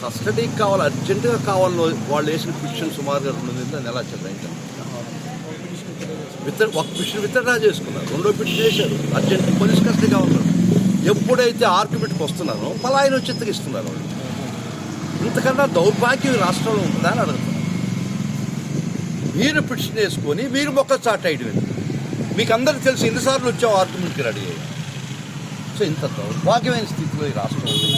కస్టడీకి కావాలి, అర్జెంటుగా కావాలని వాళ్ళు వేసిన పిటిషన్ సుమారుగా 200 నెల చెల్లించారు. ఒక పిటిషన్ విత్డ్రా చేసుకున్నారు, రెండో పిటిషన్ వేశారు, అర్జెంట్ పోలీస్ కస్టడీ కావాలి. ఎప్పుడైతే ఆర్గ్యుమెంట్కి వస్తున్నారో పలాయన వచ్చి ఎత్తగిస్తున్నారు వాళ్ళు. ఇంతకన్నా దౌర్భాగ్యం రాష్ట్రంలో ఉంటుందా అని అడుగుతున్నారు. మీరు పిటిషన్ వేసుకొని మీరు మొక్క చాట్ అయ్యడం, మీకు అందరికీ తెలిసి ఎన్నిసార్లు వచ్చావు ఆర్గ్యుమెంట్కి రెడీ అయ్యాయి. సో ఇంత దౌర్భాగ్యమైన స్థితిలో ఈ రాష్ట్రం ఉంది.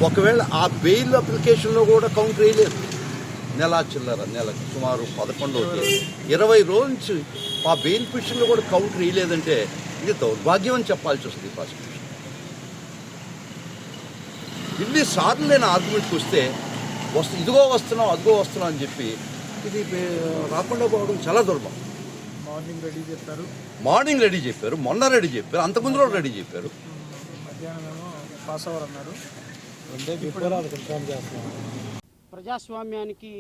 ఒకవేళ ఆ బెయిల్ అప్లికేషన్లో కూడా కౌంటర్ వేయలేదు. నెలకు సుమారు 11వ తేదీ 20 రోజుల నుంచి ఆ బెయిల్ పిటిషన్లో కూడా కౌంటర్ వేయలేదంటే ఇది దౌర్భాగ్యం అని చెప్పాల్సి వస్తుంది. ప్రాసిక్యూషన్ ఇన్నిసార్లు నేను ఆర్గ్యుమెంట్కి వస్తే ఇదిగో వస్తున్నాం అదిగో వస్తున్నాం అని చెప్పి ఇది రాకుండా పోవడం చాలా దుర్భాగ్యం. మార్నింగ్ రెడీ చెప్పారు, మొన్న రెడీ చెప్పారు, అంతకుముందు రోజు రెడీ చెప్పారు. ప్రజాస్వామ్యానికి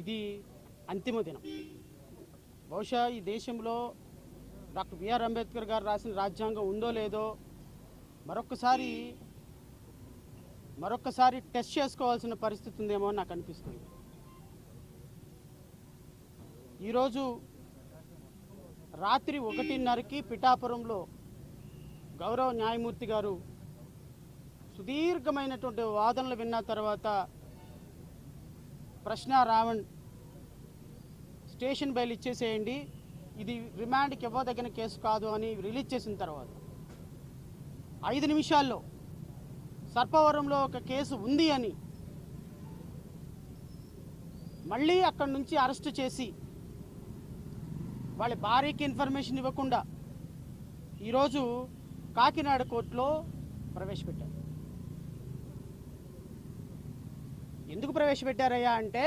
ఇది అంతిమ దినం. బహుశా ఈ దేశంలో డాక్టర్ బిఆర్ అంబేద్కర్ గారు రాసిన రాజ్యాంగం ఉందో లేదో మరొక్కసారి టెస్ట్ చేసుకోవాల్సిన పరిస్థితి ఉందేమో అని నాకు అనిపిస్తుంది. ఈరోజు రాత్రి 1:30కి పిఠాపురంలో గౌరవ న్యాయమూర్తి గారు సుదీర్ఘమైనటువంటి వాదనలు విన్న తర్వాత ప్రశ్న రావణ్ స్టేషన్ బెయిల్ ఇచ్చేసేయండి, ఇది రిమాండ్కి ఇవ్వదగిన కేసు కాదు అని రిలీజ్ చేసిన తర్వాత 5 నిమిషాల్లో సర్పవరంలో ఒక కేసు ఉంది అని మళ్ళీ అక్కడి నుంచి అరెస్ట్ చేసి వాళ్ళ భార్యకి ఇన్ఫర్మేషన్ ఇవ్వకుండా ఈరోజు కాకినాడ కోర్టులో ప్రవేశపెట్టారు. ఎందుకు ప్రవేశపెట్టారయ్యా అంటే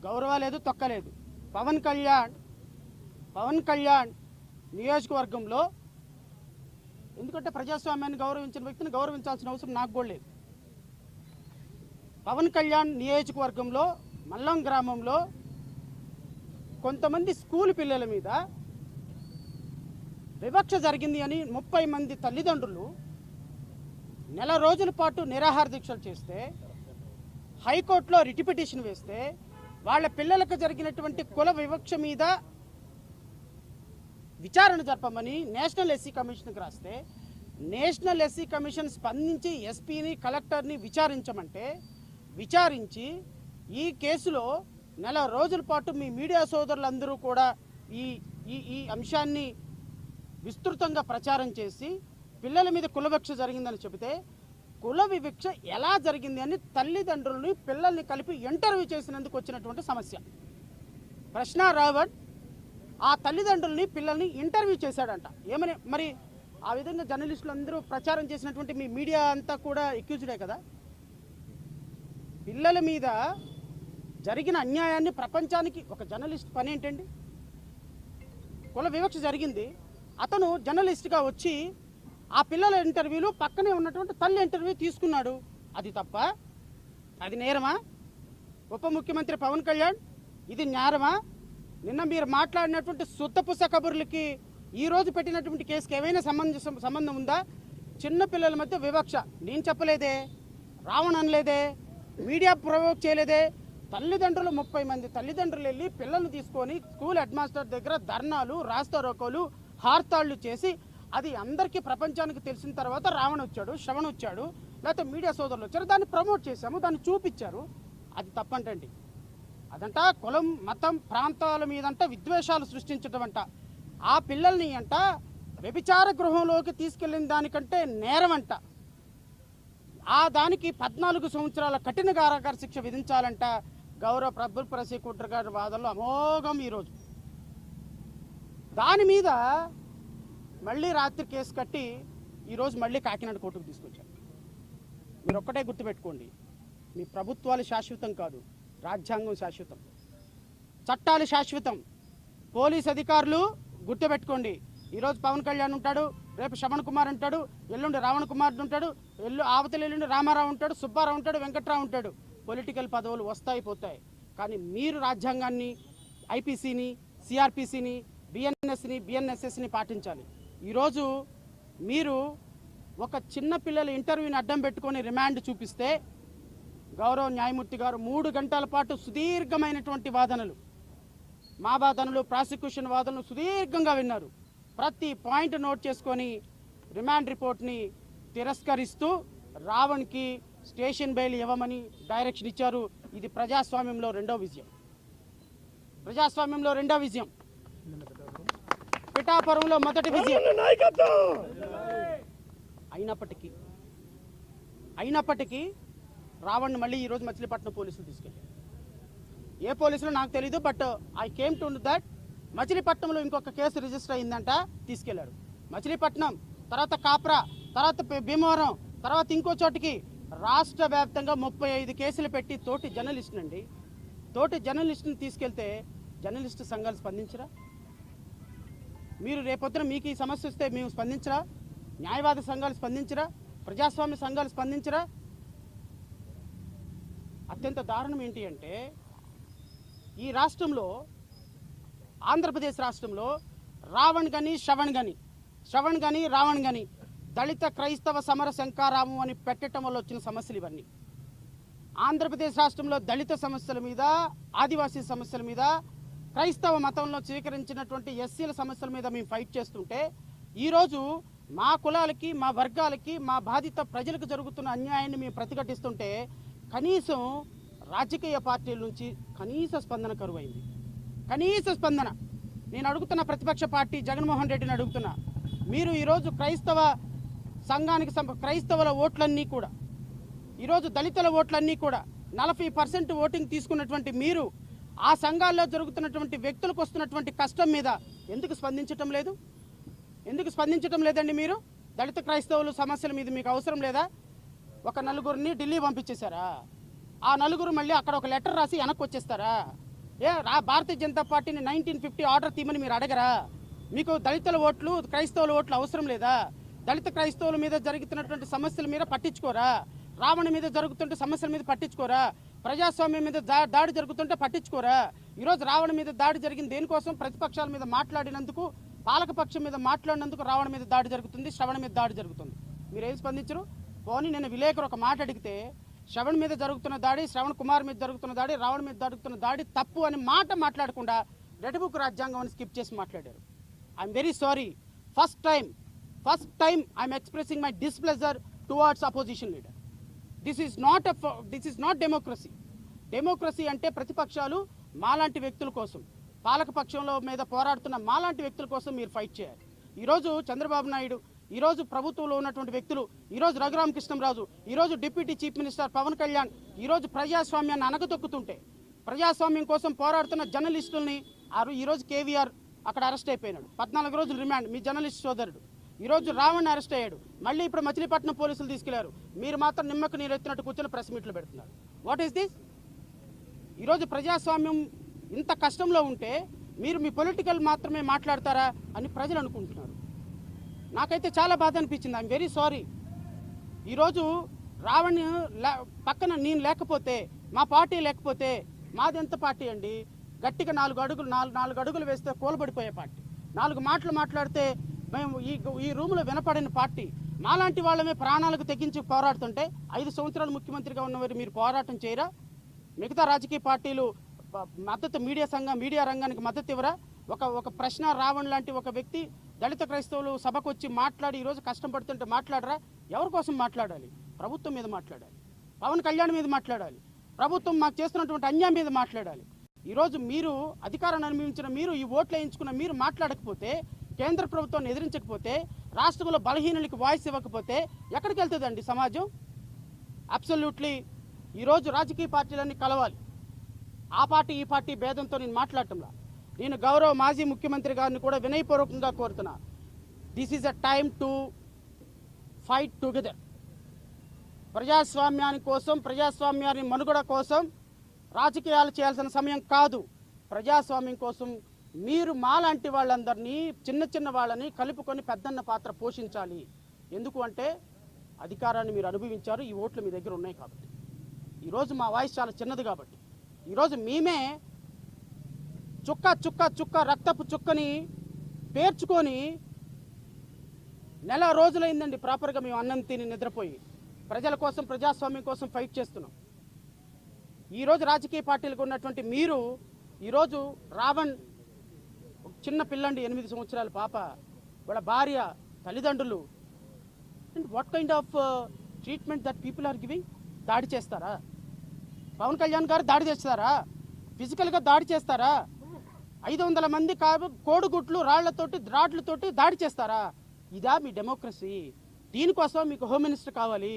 గౌరవ లేదు, తొక్కలేదు. పవన్ కళ్యాణ్ నియోజకవర్గంలో, ఎందుకంటే ప్రజాస్వామ్యాన్ని గౌరవించిన వ్యక్తిని గౌరవించాల్సిన అవసరం నాకు కూడా లేదు. పవన్ కళ్యాణ్ నియోజకవర్గంలో మల్లం గ్రామంలో కొంతమంది స్కూల్ పిల్లల మీద వివక్ష జరిగింది అని 30 మంది తల్లిదండ్రులు నెల రోజుల పాటు నిరాహార దీక్షలు చేస్తే, హైకోర్టులో రిట్ పిటిషన్ వేస్తే, వాళ్ళ పిల్లలకు జరిగినటువంటి కుల వివక్ష మీద విచారణ జరపమని నేషనల్ ఎస్సీ కమిషన్కి రాస్తే, నేషనల్ ఎస్సీ కమిషన్ స్పందించి ఎస్పీని కలెక్టర్ని విచారించి ఈ కేసులో నెల రోజుల పాటు మీ మీడియా సోదరులందరూ కూడా ఈ అంశాన్ని విస్తృతంగా ప్రచారం చేసి పిల్లల మీద కుల వివక్ష జరిగిందని చెబితే, కుల వివక్ష ఎలా జరిగింది అని తల్లిదండ్రులని పిల్లల్ని కలిపి ఇంటర్వ్యూ చేసినందుకు వచ్చినటువంటి సమస్య. ప్రశ్న రావణ్ ఆ తల్లిదండ్రులని పిల్లల్ని ఇంటర్వ్యూ చేశాడంట. ఏమని మరి ఆ విధంగా జర్నలిస్టులు అందరూ ప్రచారం చేసినటువంటి మీ మీడియా అంతా కూడా ఎక్యూజ్డే కదా. పిల్లల మీద జరిగిన అన్యాయాన్ని ప్రపంచానికి ఒక జర్నలిస్ట్ పని ఏంటండి? కుల వివక్ష జరిగింది, అతను జర్నలిస్ట్గా వచ్చి ఆ పిల్లల ఇంటర్వ్యూలు పక్కనే ఉన్నటువంటి తల్లి ఇంటర్వ్యూ తీసుకున్నాడు. అది తప్ప? అది నేరమా? ఉప ముఖ్యమంత్రి పవన్ కళ్యాణ్, ఇది నేరమా? నిన్న మీరు మాట్లాడినటువంటి సుత్తపుస కబుర్లకి ఈరోజు పెట్టినటువంటి కేసుకి ఏమైనా సంబంధం ఉందా? చిన్న పిల్లల మధ్య వివక్ష నేను చెప్పలేదే, రావణ్ అనలేదే, మీడియా ప్రొవోక్ చేయలేదే. తల్లిదండ్రులు 30 మంది తల్లిదండ్రులు వెళ్ళి పిల్లల్ని తీసుకొని స్కూల్ హెడ్ మాస్టర్ దగ్గర ధర్నాలు, రాస్తారోకోలు, హార్తాళ్లు చేసి అది అందరికీ ప్రపంచానికి తెలిసిన తర్వాత రావణ్ వచ్చాడు, శ్రవణ్ వచ్చాడు, లేకపోతే మీడియా సోదరులు వచ్చారు, దాన్ని ప్రమోట్ చేశాము, దాన్ని చూపించారు. అది తప్పంటండి. అదంట కులం, మతం, ప్రాంతాల మీదంట విద్వేషాలు సృష్టించడం అంట. ఆ పిల్లల్ని అంట వ్యభిచార గృహంలోకి తీసుకెళ్లిన దానికంటే నేరం అంట. ఆ దానికి 14 సంవత్సరాల కఠిన కారాగార శిక్ష విధించాలంట. గౌరవ పబ్లిక్ ప్రాసిక్యూటర్ గారి వాదనలో అమోఘం. ఈరోజు దాని మీద మళ్ళీ రాత్రి కేసు కట్టి ఈరోజు మళ్ళీ కాకినాడ కోర్టుకు తీసుకొచ్చారు. మీరు ఒక్కటే గుర్తుపెట్టుకోండి, మీ ప్రభుత్వాలు శాశ్వతం కాదు, రాజ్యాంగం శాశ్వతం, చట్టాలు శాశ్వతం. పోలీస్ అధికారులు గుర్తుపెట్టుకోండి, ఈరోజు పవన్ కళ్యాణ్ ఉంటాడు, రేపు శ్రవణ్ కుమార్ ఉంటాడు, ఎల్లుండి రావణ్ కుమార్ ఉంటాడు, ఆవతల ఎల్లుండి రామారావు ఉంటాడు, సుబ్బారావు ఉంటాడు, వెంకట్రావు ఉంటాడు. పొలిటికల్ పదవులు వస్తాయి పోతాయి, కానీ మీరు రాజ్యాంగాన్ని, ఐపీసీని, సిఆర్పిసిని, బిఎన్ఎస్ని, బిఎన్ఎస్ఎస్ని పాటించాలి. ఈరోజు మీరు ఒక చిన్న పిల్లల ఇంటర్వ్యూని అడ్డం పెట్టుకొని రిమాండ్ చూపిస్తే గౌరవ న్యాయమూర్తి గారు 3 గంటల పాటు సుదీర్ఘమైనటువంటి వాదనలు, మా వాదనలు, ప్రాసిక్యూషన్ వాదనలు సుదీర్ఘంగా విన్నారు. ప్రతి పాయింట్ నోట్ చేసుకొని రిమాండ్ రిపోర్ట్ని తిరస్కరిస్తూ రావణ్కి స్టేషన్ బెయిల్ ఇవ్వమని డైరెక్షన్ ఇచ్చారు. ఇది ప్రజాస్వామ్యంలో రెండో విజయం. ప్రజాస్వామ్యంలో రెండో విజయం, పిఠాపురంలో మొదటి విజయం. అయినప్పటికీ రావణ్ని మళ్ళీ ఈరోజు మచిలీపట్నం పోలీసులు తీసుకెళ్ళారు. ఏ పోలీసులు నాకు తెలీదు, but I came to that మచిలీపట్నంలో ఇంకొక కేసు రిజిస్టర్ అయిందంట, తీసుకెళ్లారు. మచిలీపట్నం తర్వాత కాప్రా, తర్వాత భీమవరం, తర్వాత ఇంకో చోటికి రాష్ట్ర వ్యాప్తంగా 35 కేసులు పెట్టి తోటి జర్నలిస్టుని తీసుకెళ్తే జర్నలిస్టు సంఘాలు స్పందించరా? మీరు రేపొద్దున మీకు ఈ సమస్య వస్తే మేము స్పందించరా? న్యాయవాద సంఘాలు స్పందించరా? ప్రజాస్వామ్య సంఘాలు స్పందించరా? అత్యంత దారుణం ఏంటి అంటే ఈ రాష్ట్రంలో, ఆంధ్రప్రదేశ్ రాష్ట్రంలో రావణ్ గని రావణ్ గని దళిత క్రైస్తవ సమర శంకారామం అని పెట్టడం వల్ల వచ్చిన సమస్యలు ఇవన్నీ. ఆంధ్రప్రదేశ్ రాష్ట్రంలో దళిత సమస్యల మీద, ఆదివాసీ సమస్యల మీద, క్రైస్తవ మతంలో స్వీకరించినటువంటి ఎస్సీల సమస్యల మీద మేము ఫైట్ చేస్తుంటే ఈరోజు మా కులాలకి, మా వర్గాలకి, మా బాధిత ప్రజలకు జరుగుతున్న అన్యాయాన్ని మేము ప్రతిఘటిస్తుంటే కనీసం రాజకీయ పార్టీల నుంచి కనీస స్పందన కరువైంది. కనీస స్పందన. నేను అడుగుతున్న ప్రతిపక్ష పార్టీ జగన్మోహన్ రెడ్డిని అడుగుతున్నా, మీరు ఈరోజు క్రైస్తవ సంఘానికి క్రైస్తవుల ఓట్లన్నీ కూడా, ఈరోజు దళితుల ఓట్లన్నీ కూడా 40% ఓటింగ్ తీసుకున్నటువంటి మీరు ఆ సంఘాల్లో జరుగుతున్నటువంటి వ్యక్తులకు వస్తున్నటువంటి కష్టం మీద ఎందుకు స్పందించటం లేదు? ఎందుకు స్పందించటం లేదండి? మీరు దళిత క్రైస్తవుల సమస్యల మీద మీకు అవసరం లేదా? ఒక నలుగురిని ఢిల్లీ పంపించేశారా? ఆ నలుగురు మళ్ళీ అక్కడ ఒక లెటర్ రాసి వెనక్కి వచ్చేస్తారా? భారతీయ జనతా పార్టీని 1950 ఆర్డర్ తీయమని మీరు అడగరా? మీకు దళితుల ఓట్లు, క్రైస్తవుల ఓట్లు అవసరం లేదా? దళిత క్రైస్తవుల మీద జరుగుతున్నటువంటి సమస్యల మీద పట్టించుకోరా? రావణ మీద జరుగుతుంటే సమస్యల మీద పట్టించుకోరా? ప్రజాస్వామ్యం మీద దాడి జరుగుతుంటే పట్టించుకోరా? ఈరోజు రావణ మీద దాడి జరిగింది దేనికోసం? ప్రతిపక్షాల మీద మాట్లాడినందుకు, పాలకపక్షం మీద మాట్లాడినందుకు రావణ మీద దాడి జరుగుతుంది, శ్రవణ మీద దాడి జరుగుతుంది. మీరేం స్పందించరు? పోనీ నేను విలేకరు ఒక మాట అడిగితే శ్రవణ్ మీద జరుగుతున్న దాడి, శ్రవణ్ కుమార్ మీద జరుగుతున్న దాడి, రావణ మీద జరుగుతున్న దాడి తప్పు అని మాట్లాడకుండా రెడ్ బుక్ రాజ్యాంగం అని స్కిప్ చేసి మాట్లాడారు. I'm very sorry. First time I'm expressing my displeasure towards opposition leader. This is not democracy. Democracy అంటే ప్రతిపక్షాలు మాలాంటి వ్యక్తుల కోసం, పాలకపక్షంలో మీద పోరాడుతున్న మాలాంటి వ్యక్తుల కోసం మీరు ఫైట్ చేయాలి. ఈరోజు చంద్రబాబు నాయుడు, ఈరోజు ప్రభుత్వంలో ఉన్నటువంటి వ్యక్తులు, ఈరోజు రఘురామకృష్ణంరాజు, ఈరోజు deputy chief minister Pawan Kalyan ఈరోజు ప్రజాస్వామ్యాన్ని అనగతొక్కుతుంటే, ప్రజాస్వామ్యం కోసం పోరాడుతున్న జర్నలిస్టుల్ని ఈరోజు కేవీఆర్ అక్కడ అరెస్ట్ అయిపోయినాడు, 14 రోజులు రిమాండ్. మీ జర్నలిస్ట్ సోదరుడు ఈరోజు రావణ్ అరెస్ట్ అయ్యాడు. మళ్ళీ ఇప్పుడు మచిలీపట్నం పోలీసులు తీసుకెళ్లారు. మీరు మాత్రం నిమ్మకు నీరు ఎత్తినట్టు కూర్చొని ప్రెస్ మీట్లు పెడుతున్నారు. What is this? ఈరోజు ప్రజాస్వామ్యం ఇంత కష్టంలో ఉంటే మీరు మీ పొలిటికల్ మాత్రమే మాట్లాడతారా అని ప్రజలు అనుకుంటున్నారు. నాకైతే చాలా బాధ అనిపించింది. I'm very sorry. ఈరోజు రావణ్ పక్కన నేను లేకపోతే, మా పార్టీ లేకపోతే, మాది ఎంత పార్టీ అండి? గట్టిగా 4 అడుగులు వేస్తే కూలబడిపోయే పార్టీ. 4 మాటలు మాట్లాడితే మేము ఈ రూమ్లో వినపడిన పార్టీ. మాలాంటి వాళ్ళమే ప్రాణాలకు తెగించి పోరాడుతుంటే 5 సంవత్సరాలు ముఖ్యమంత్రిగా ఉన్నవారు మీరు పోరాటం చేయరా? మిగతా రాజకీయ పార్టీలు మద్దతు, మీడియా రంగానికి మద్దతు ఇవ్వరా? ఒక ప్రశ్న రావణ్ లాంటి ఒక వ్యక్తి దళిత క్రైస్తవులు సభకు వచ్చి మాట్లాడి ఈరోజు కష్టం పడుతుంటే మాట్లాడరా? ఎవరి కోసం మాట్లాడాలి? ప్రభుత్వం మీద మాట్లాడాలి, పవన్ కళ్యాణ్ మీద మాట్లాడాలి, ప్రభుత్వం మాకు చేస్తున్నటువంటి అన్యాయం మీద మాట్లాడాలి. ఈరోజు మీరు అధికారాన్ని అనుభవించిన మీరు, ఈ ఓట్లు వేయించుకున్న మీరు మాట్లాడకపోతే, కేంద్ర ప్రభుత్వాన్ని ఎదిరించకపోతే, రాష్ట్రంలో బలహీనులకి వాయిస్ ఇవ్వకపోతే ఎక్కడికి వెళ్తుందండి సమాజం? అబ్సల్యూట్లీ ఈరోజు రాజకీయ పార్టీలన్నీ కలవాలి. ఆ పార్టీ ఈ పార్టీ భేదంతో నేను మాట్లాడటంలా. నేను గౌరవ మాజీ ముఖ్యమంత్రి గారిని కూడా వినయపూర్వకంగా కోరుతున్నా. This is a time to fight together. ప్రజాస్వామ్యాని కోసం, ప్రజాస్వామ్యాన్ని మనుగడ కోసం రాజకీయాలు చేయాల్సిన సమయం కాదు. ప్రజాస్వామ్యం కోసం మీరు మాలాంటి వాళ్ళందరినీ, చిన్న వాళ్ళని కలుపుకొని పెద్దన్న పాత్ర పోషించాలి. ఎందుకు అంటే అధికారాన్ని మీరు అనుభవించారు, ఈ ఓట్లు మీ దగ్గర ఉన్నాయి కాబట్టి. ఈరోజు మా వాయిస్ చాలా చిన్నది కాబట్టి ఈరోజు మేమే చుక్క రక్తపు చుక్కని పేర్చుకొని నెల రోజులైందండి ప్రాపర్గా మేము అన్నం తిని నిద్రపోయి ప్రజల కోసం ప్రజాస్వామ్యం కోసం ఫైట్ చేస్తున్నాం. ఈరోజు రాజకీయ పార్టీలకు ఉన్నటువంటి మీరు ఈరోజు రావణ్ చిన్న పిల్లండి 8 సంవత్సరాల పాప, వాళ్ళ భార్య, తల్లిదండ్రులు, and what kind of treatment that people are giving? దాడి చేస్తారా? పవన్ కళ్యాణ్ గారు దాడి చేస్తారా? ఫిజికల్గా దాడి చేస్తారా? 500 మంది కోడిగుట్లు రాళ్లతోటి రాడ్లతోటి దాడి చేస్తారా? ఇదా మీ డెమోక్రసీ? దీనికోసం మీకు హోమ్ మినిస్టర్ కావాలి?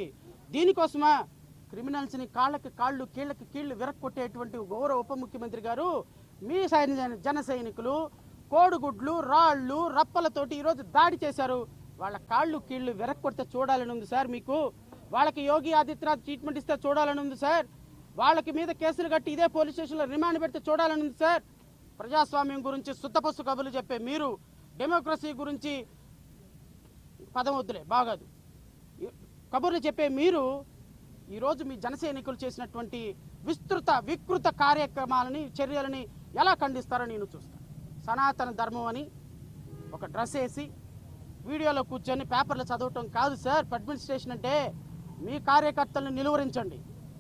దీనికోసమా క్రిమినల్స్ని కాళ్ళకి కాళ్ళు కీళ్ళకి కీళ్ళు విరక్కొట్టేటువంటి గౌరవ ఉప ముఖ్యమంత్రి గారు మీ జన సైనికులు కోడిగుడ్లు రాళ్ళు రప్పలతోటి ఈరోజు దాడి చేశారు. వాళ్ళ కాళ్ళు కీళ్ళు విరక్కొడితే చూడాలని ఉంది సార్ మీకు. వాళ్ళకి యోగి ఆదిత్యనాథ్ ట్రీట్మెంట్ ఇస్తే చూడాలని ఉంది సార్. వాళ్ళకి మీద కేసులు కట్టి ఇదే పోలీస్ స్టేషన్లో రిమాండ్ పెడితే చూడాలని ఉంది సార్. ప్రజాస్వామ్యం గురించి సుత్తపస్సు కబుర్లు చెప్పే మీరు, డెమోక్రసీ గురించి పదం వద్దులే బాగాదు కబుర్లు చెప్పే మీరు ఈరోజు మీ జనసైనికులు చేసినటువంటి వికృత కార్యక్రమాలని చర్యలని ఎలా ఖండిస్తారో నేను చూస్తాను. సనాతన ధర్మం అని ఒక డ్రెస్ వేసి వీడియోలో కూర్చొని పేపర్లు చదవటం కాదు సార్ అడ్మినిస్ట్రేషన్ అంటే. మీ కార్యకర్తలను నిలువరించండి.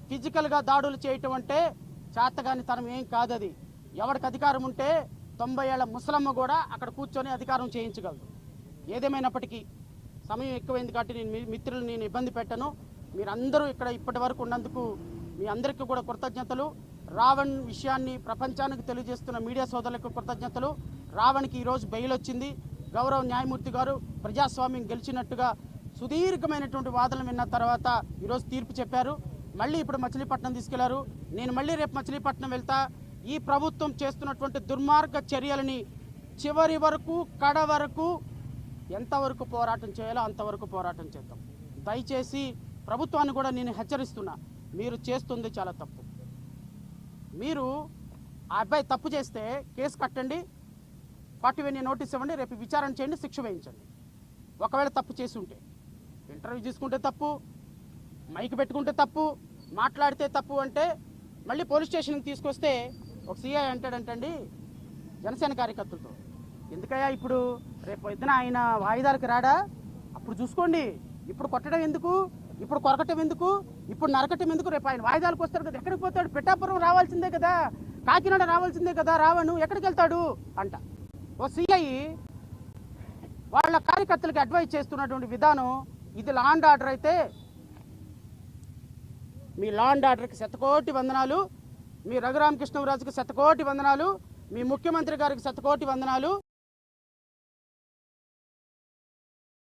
ఫిజికల్గా దాడులు చేయటం అంటే చేతగాని తనం ఏం కాదు. అది ఎవరికి అధికారం ఉంటే 90 ఏళ్ల ముసలమ్మ కూడా అక్కడ కూర్చొని అధికారం చేయించగలదు. ఏదేమైనప్పటికీ సమయం ఎక్కువైంది కాబట్టి నేను ఇబ్బంది పెట్టను. మీరందరూ ఇక్కడ ఇప్పటి వరకు ఉన్నందుకు మీ అందరికీ కూడా కృతజ్ఞతలు. రావణ్ విషయాన్ని ప్రపంచానికి తెలియజేస్తున్న మీడియా సోదరులకు కృతజ్ఞతలు. రావణ్కి ఈరోజు బెయిల్ వచ్చింది. గౌరవ న్యాయమూర్తి గారు ప్రజాస్వామ్యం గెలిచినట్టుగా సుదీర్ఘమైనటువంటి వాదనలు విన్న తర్వాత ఈరోజు తీర్పు చెప్పారు. మళ్ళీ ఇప్పుడు మచిలీపట్నం తీసుకెళ్లారు. నేను మళ్ళీ రేపు మచిలీపట్నం వెళ్తా. ఈ ప్రభుత్వం చేస్తున్నటువంటి దుర్మార్గ చర్యలని చివరి వరకు కడ వరకు ఎంతవరకు పోరాటం చేయాలో అంతవరకు పోరాటం చేద్దాం. దయచేసి ప్రభుత్వాన్ని కూడా నేను హెచ్చరిస్తున్నా, మీరు చేస్తుంది చాలా తప్పు. మీరు ఆ అబ్బాయి తప్పు చేస్తే కేసు కట్టండి, 40 నోటీస్ ఇవ్వండి, రేపు విచారణ చేయండి, శిక్ష వేయించండి. ఒకవేళ తప్పు చేసి ఉంటే ఇంటర్వ్యూ తీసుకుంటే తప్పు, మైక్ పెట్టుకుంటే తప్పు, మాట్లాడితే తప్పు అంటే మళ్ళీ పోలీస్ స్టేషన్కి తీసుకొస్తే ఒక సిఐ అంటాడంటండి జనసేన కార్యకర్తలతో, ఎందుకయ్యా ఇప్పుడు రేపు పొద్దున ఆయన వాయిదాలకు రాడా, అప్పుడు చూసుకోండి. ఇప్పుడు కొట్టడం ఎందుకు, ఇప్పుడు కొరకటం ఎందుకు, ఇప్పుడు నరకటం ఎందుకు? రేపు ఆయన వాయిదాలకు వస్తాడు కదా, ఎక్కడికి పోతాడు? పిఠాపురం రావాల్సిందే కదా, కాకినాడ రావాల్సిందే కదా, రావణు ఎక్కడికి వెళ్తాడు అంట. ఓ సిఐ వాళ్ళ కార్యకర్తలకు అడ్వైజ్ చేస్తున్నటువంటి విధానం ఇది లా అండ్ ఆర్డర్ అయితే మీ లా అండ్ ఆర్డర్కి శతకోటి వందనాలు, మీ రఘురామకృష్ణరాజుకి శతకోటి వందనాలు, మీ ముఖ్యమంత్రి గారికి శతకోటి వందనాలు.